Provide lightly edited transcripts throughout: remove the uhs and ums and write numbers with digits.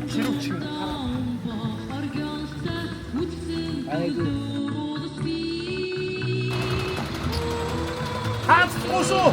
지루치. 아이고. 다 죽었어.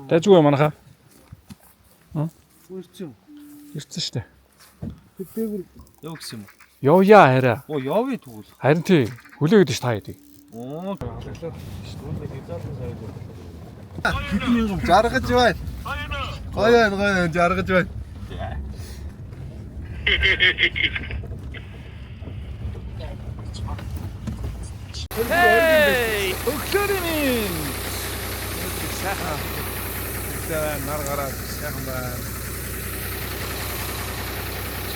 Дайжгүй манайхаа. Үрчим. Ирсэн штэ. Тэтгэвэр яв гэсэн юм. Явъя хараа. Оо явъя тэгвэл. Харин тий. Хүлээгээд ш та яадаг. Оо. Жаргаж байна. Гоё жаргаж байна. Хей! Өглөөний сайхан. За нар гараад сайхан байна.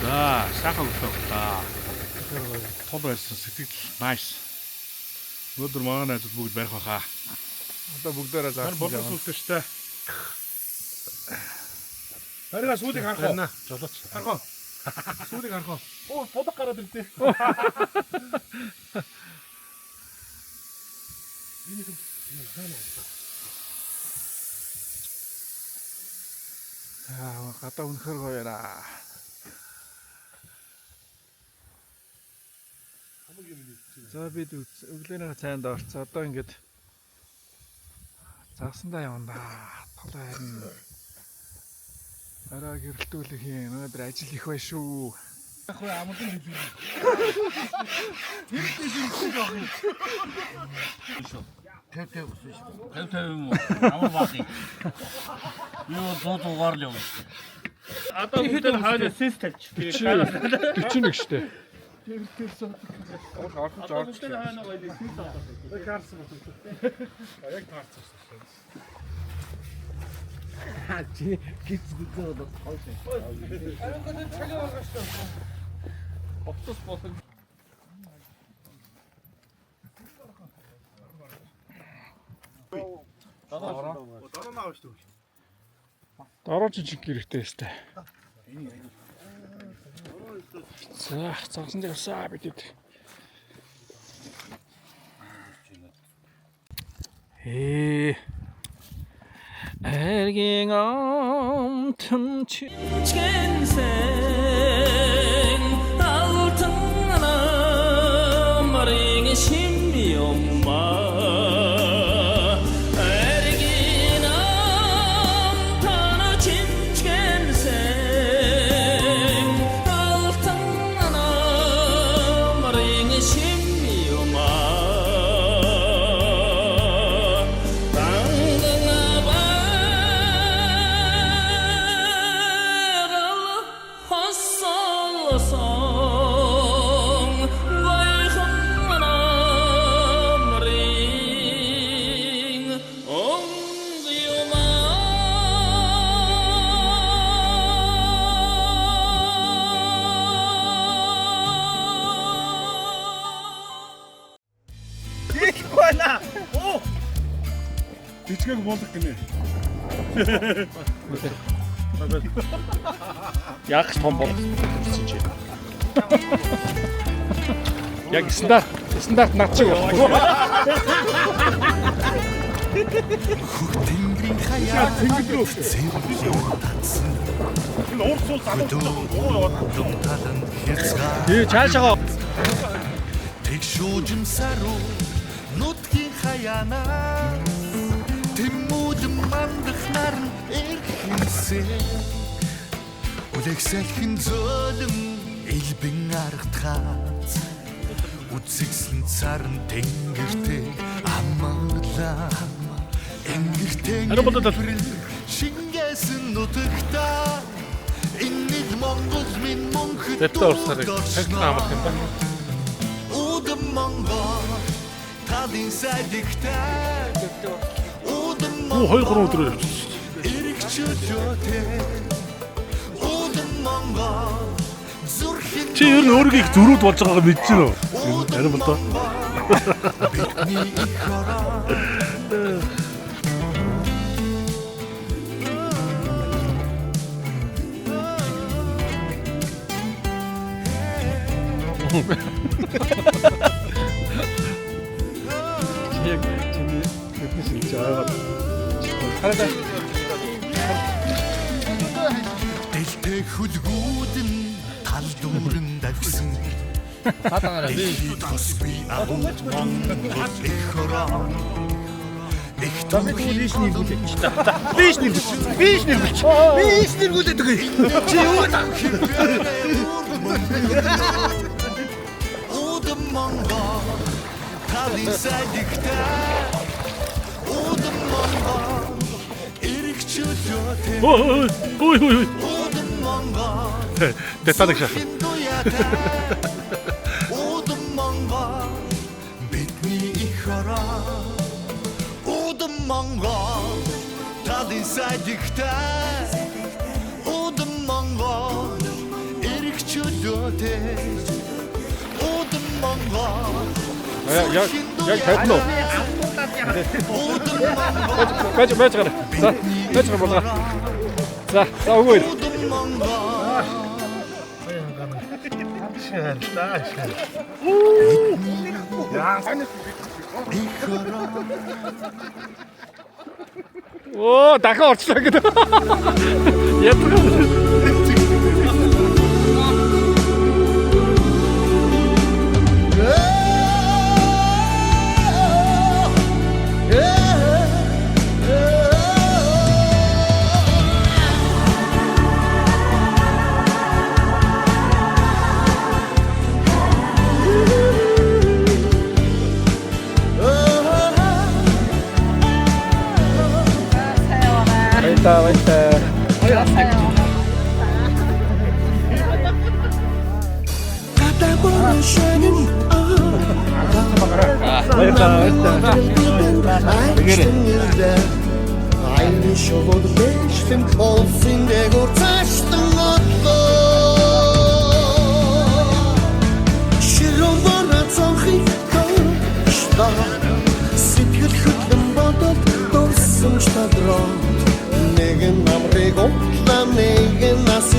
За, сайхан өглөө та. Том байсан сэтгэл nice. Өнөөдөр манай найзууд бүгд барих байхаа. Одоо бүгдээрээ Нар заасан. боловс үлдээштэй. Барига сүүлийг харах уу? Жолооч. Харах уу? Сүүлийг харах уу? Оо, бодог гараад ирдээ. Гадаа үнэхэр гоё яа. За бид өглөөний цайнд орцсон. Одоо ингээд загсандаа явна да. Толгой харин араа гэрэлтүүлэх юм. Өнөөдөр ажил их байна шүү. Яг хөө амдан хэлээ. Тэртэй шилжиж байгаа юм. Тэвтэй өсөж. Тэвтэй юм уу? Амар баахи. Юу зуугаар л явна. Одоо бүгд хойно систем тавьчих. 41 штэ. Тэртээс Орж орж Одоо бүгд хойно гоё систем авах. Карсан байна. яг таарсан. Чи гизгдээ болоод хойш. Аригт чагаа оргосон. Оцос босон. Дараа наваа шүү. Дорож жиг гэрэгтэй штэ. За загсан явсаа бидэд. Эргийн амтэн чэнсэн алтан намрын шимми 엄마 эргийн амтэн чэнсэн алтан намрын шимми 엄마 Hos Бичгээг буулгах гинэ. Яг том болгосон чи. Яг стандарт над шиг байна. Тэнгэрийн хаяа Энэ уурсуул талан хязгаар Тий цаашаа тэг шүүжимсаруу нутгийн хаяанаа тэмүүдэм мандах наран эрхэнсээ үлэгсэлхэн зөөлөн элбэн аргатхаац үзэгсэн царн тэнгэртэй амгалаа энгэртэй шингээсэн нутагтаа энэ Монгол минь мөнхөд Дэвтэ урсгалыг цагтаа амрах юм байна. Удам Монгол талын сайдигтай Удам Оо 2-3 өдрөөр явчихсан. эргчөөтэй Удам Монгол зүрхэн Чи ер нь өөрийгөө их зөрүүд болж байгааг мэдэж байна уу? Харин бол доо. бидний их хороо яг чиний фитнес хийж аваад хараа дэлтэй хүлгүүд нь тал дүүрэн давхсан хатагаараа би тосби Монгол их хороо их түүхийн Биш нэргүүлээд өгье. Чи юу Удам Монгол талын сайдигтай Удам Монгол эргчөөтэй Ой. Удам Монгол Деталик шах. Удам Монгол бидний их хороо Удам Монгол талын сайдигтай Удам Монгол эргчөөтэй Удам Монгол Яг тайван уу? Байж гараа. За, байж гараа. За, өгөөе. Оо, дахиад орчлоо гэдэг. Ядраа. Баярлалаа. Aynı şovul geçtim olsun de kurtaştım mutlu Şirin bana tanrı kavuşta Sipyut hütlüm badal dostum ştadra Negen amre gotla negen nasi